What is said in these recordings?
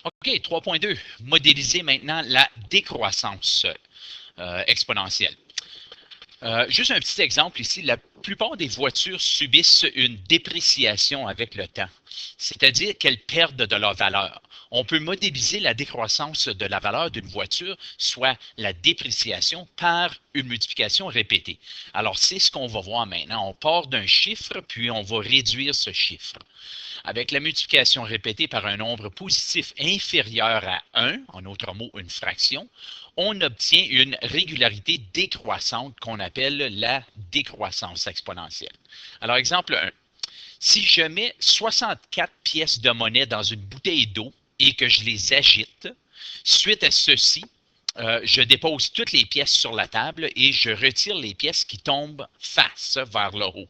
OK, 3.2. Modéliser maintenant la décroissance exponentielle. Juste un petit exemple ici, la plupart des voitures subissent une dépréciation avec le temps, c'est-à-dire qu'elles perdent de leur valeur. On peut modéliser la décroissance de la valeur d'une voiture, soit la dépréciation, par une multiplication répétée. Alors, c'est ce qu'on va voir maintenant. On part d'un chiffre, puis on va réduire ce chiffre. Avec la multiplication répétée par un nombre positif inférieur à 1, en d'autres mots une fraction, on obtient une régularité décroissante qu'on appelle la décroissance exponentielle. Alors, exemple 1. Si je mets 64 pièces de monnaie dans une bouteille d'eau et que je les agite, suite à ceci, je dépose toutes les pièces sur la table et je retire les pièces qui tombent face vers le haut.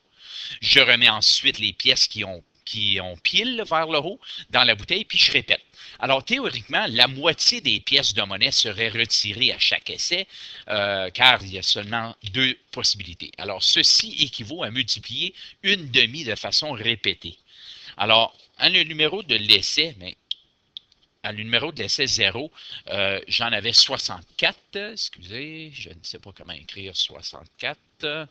Je remets ensuite les pièces qui ont pile vers le haut dans la bouteille, puis je répète. Alors, théoriquement, la moitié des pièces de monnaie seraient retirées à chaque essai, car il y a seulement deux possibilités. Alors, ceci équivaut à multiplier une demi de façon répétée. Alors, à le numéro de l'essai, mais à le numéro de l'essai 0, j'en avais 64. Excusez, je ne sais pas comment écrire 64.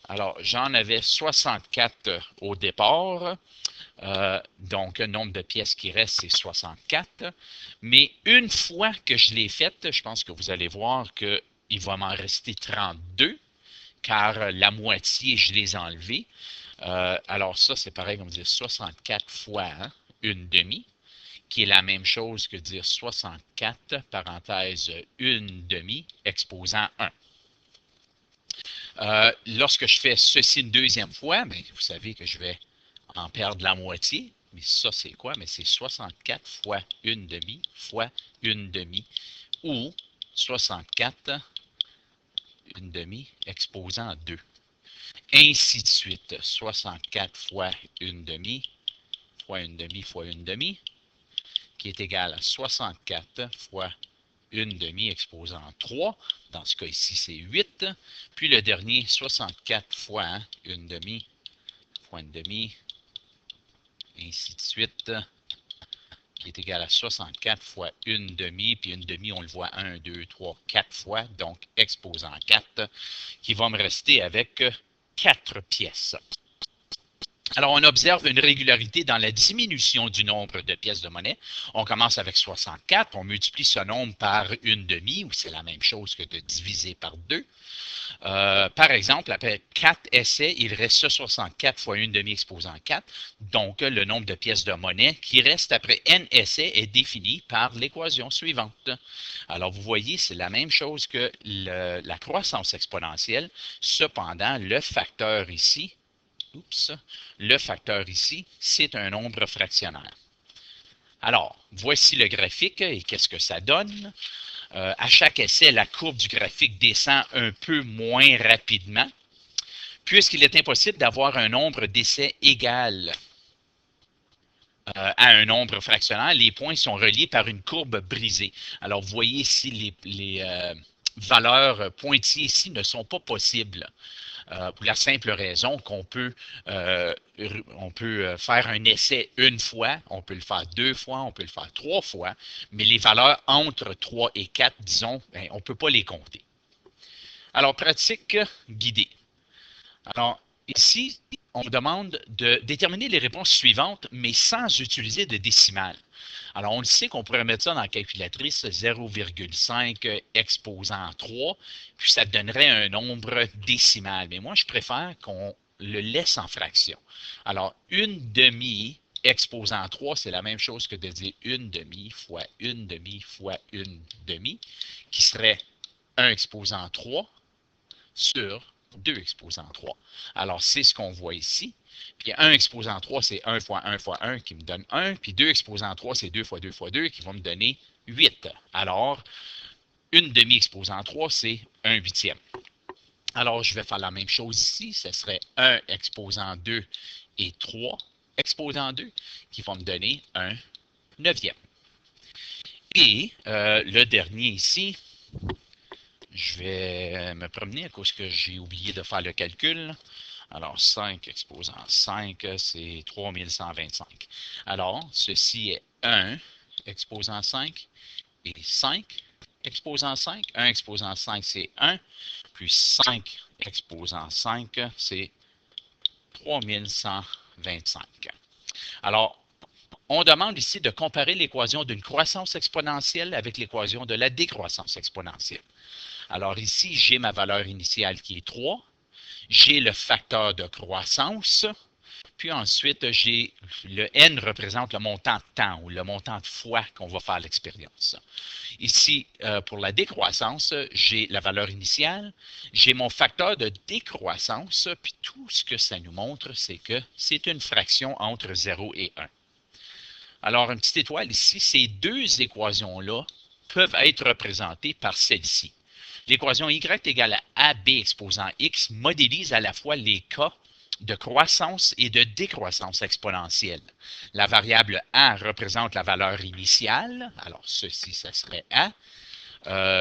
Alors, j'en avais 64 au départ. Donc, le nombre de pièces qui reste, c'est 64. Mais une fois que je l'ai faite, je pense que vous allez voir qu'il va m'en rester 32, car la moitié, je les ai enlevés. Alors, ça, c'est pareil comme dire 64 fois une demi, qui est la même chose que dire 64, parenthèse, une demi, exposant 1. Lorsque je fais ceci une deuxième fois, bien, vous savez que je vais en perdre la moitié. Mais ça, c'est quoi? Mais c'est 64 fois une demi fois une demi ou 64 une demi exposant 2. Ainsi de suite. 64 fois une demi fois une demi fois une demi qui est égal à 64 fois une demi exposant 3. Dans ce cas ici, c'est 8. Puis le dernier, 64 fois une demi fois une demi, ainsi de suite, qui est égal à 64 fois une demi, puis une demi, on le voit 1, 2, 3, 4 fois, donc exposant 4, qui va me rester avec 4 pièces. Alors, on observe une régularité dans la diminution du nombre de pièces de monnaie. On commence avec 64, on multiplie ce nombre par une demi, ou c'est la même chose que de diviser par 2. Par exemple, après 4 essais, il reste 64 fois une demi exposant 4. Donc, le nombre de pièces de monnaie qui reste après n essais est défini par l'équation suivante. Alors, vous voyez, c'est la même chose que la croissance exponentielle. Cependant, le facteur ici, c'est un nombre fractionnaire. Alors, voici le graphique et qu'est-ce que ça donne. À chaque essai, la courbe du graphique descend un peu moins rapidement, puisqu'il est impossible d'avoir un nombre d'essais égal à un nombre fractionnaire. Les points sont reliés par une courbe brisée. Alors, vous voyez ici, les valeurs pointillées ici ne sont pas possibles. Pour la simple raison qu'on peut faire un essai une fois, on peut le faire deux fois, on peut le faire trois fois, mais les valeurs entre 3 et 4, disons, ben, on ne peut pas les compter. Alors, pratique guidée. Alors, ici, on demande de déterminer les réponses suivantes, mais sans utiliser de décimales. Alors, on le sait qu'on pourrait mettre ça dans la calculatrice 0,5 exposant 3, puis ça donnerait un nombre décimal. Mais moi, je préfère qu'on le laisse en fraction. Alors, une demi exposant 3, c'est la même chose que de dire une demi fois une demi fois une demi, qui serait 1 exposant 3 sur 2 exposant 3. Alors, c'est ce qu'on voit ici. Puis 1 exposant 3, c'est 1 fois 1 fois 1 qui me donne 1. Puis 2 exposant 3, c'est 2 fois 2 fois 2 qui va me donner 8. Alors, une demi exposant 3, c'est 1 huitième. Alors, je vais faire la même chose ici. Ce serait 1 exposant 2 et 3 exposant 2 qui vont me donner 1 neuvième. Et le dernier ici, je vais me promener à cause que j'ai oublié de faire le calcul. Alors, 5 exposant 5, c'est 3125. Alors, ceci est 1 exposant 5 et 5 exposant 5. 1 exposant 5, c'est 1. Puis 5 exposant 5, c'est 3125. Alors, on demande ici de comparer l'équation d'une croissance exponentielle avec l'équation de la décroissance exponentielle. Alors ici, j'ai ma valeur initiale qui est 3. J'ai le facteur de croissance. Puis ensuite, j'ai le n représente le montant de temps ou le montant de fois qu'on va faire l'expérience. Ici, pour la décroissance, j'ai la valeur initiale, j'ai mon facteur de décroissance, puis tout ce que ça nous montre, c'est que c'est une fraction entre 0 et 1. Alors, une petite étoile ici, ces deux équations-là peuvent être représentées par celle-ci. L'équation y égale à AB exposant x modélise à la fois les cas de croissance et de décroissance exponentielle. La variable A représente la valeur initiale, alors ceci, ça serait A.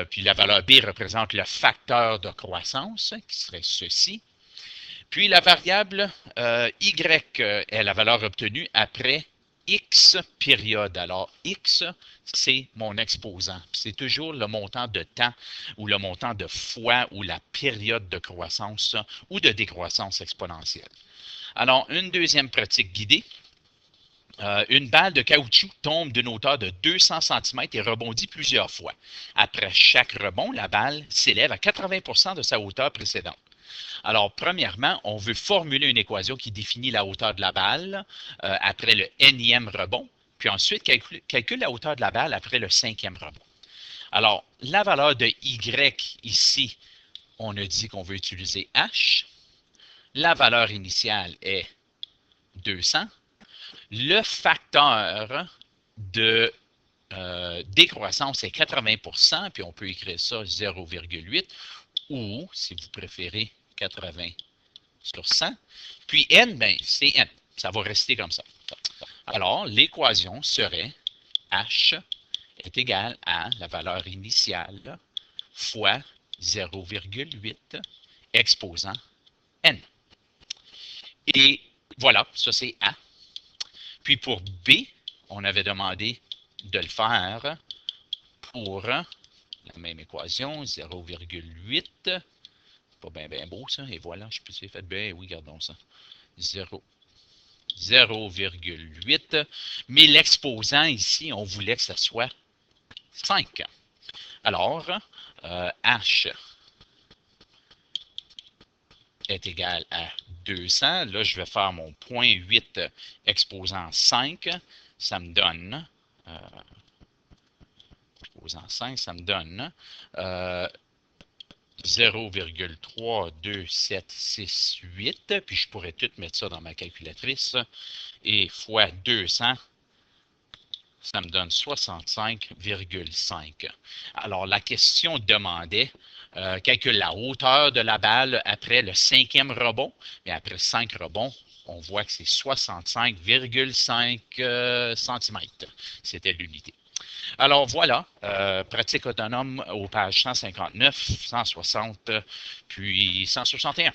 Puis la valeur B représente le facteur de croissance, qui serait ceci. Puis la variable Y est la valeur obtenue après X période. Alors, X, c'est mon exposant. C'est toujours le montant de temps ou le montant de fois ou la période de croissance ou de décroissance exponentielle. Alors, une deuxième pratique guidée. Une balle de caoutchouc tombe d'une hauteur de 200 cm et rebondit plusieurs fois. Après chaque rebond, la balle s'élève à 80% de sa hauteur précédente. Alors, premièrement, on veut formuler une équation qui définit la hauteur de la balle après le nème rebond, puis ensuite calcule la hauteur de la balle après le 5e rebond. Alors, la valeur de Y ici, on a dit qu'on veut utiliser H. La valeur initiale est 200. Le facteur de décroissance est 80%, puis on peut écrire ça 0,8, ou, si vous préférez, 80 sur 100. Puis n, ben, c'est n. Ça va rester comme ça. Alors, l'équation serait H est égal à la valeur initiale fois 0,8 exposant n. Et voilà, ça c'est A. Puis pour B, on avait demandé de le faire pour la même équation, 0,8. Pas bien beau ça, et voilà, je peux essayer de faire bien, oui, gardons ça. 0,8. Mais l'exposant ici, on voulait que ça soit 5. Alors, H est égal à 200. Là, je vais faire mon 0,8 exposant 5. Ça me donne, exposant 5, ça me donne 0,32768. Puis je pourrais tout mettre ça dans ma calculatrice. Et fois 200, ça me donne 65,5. Alors, la question demandait calcule la hauteur de la balle après le 5e rebond. Mais après 5 rebonds, on voit que c'est 65,5 cm. C'était l'unité. Alors voilà, pratique autonome aux pages 159, 160, puis 161.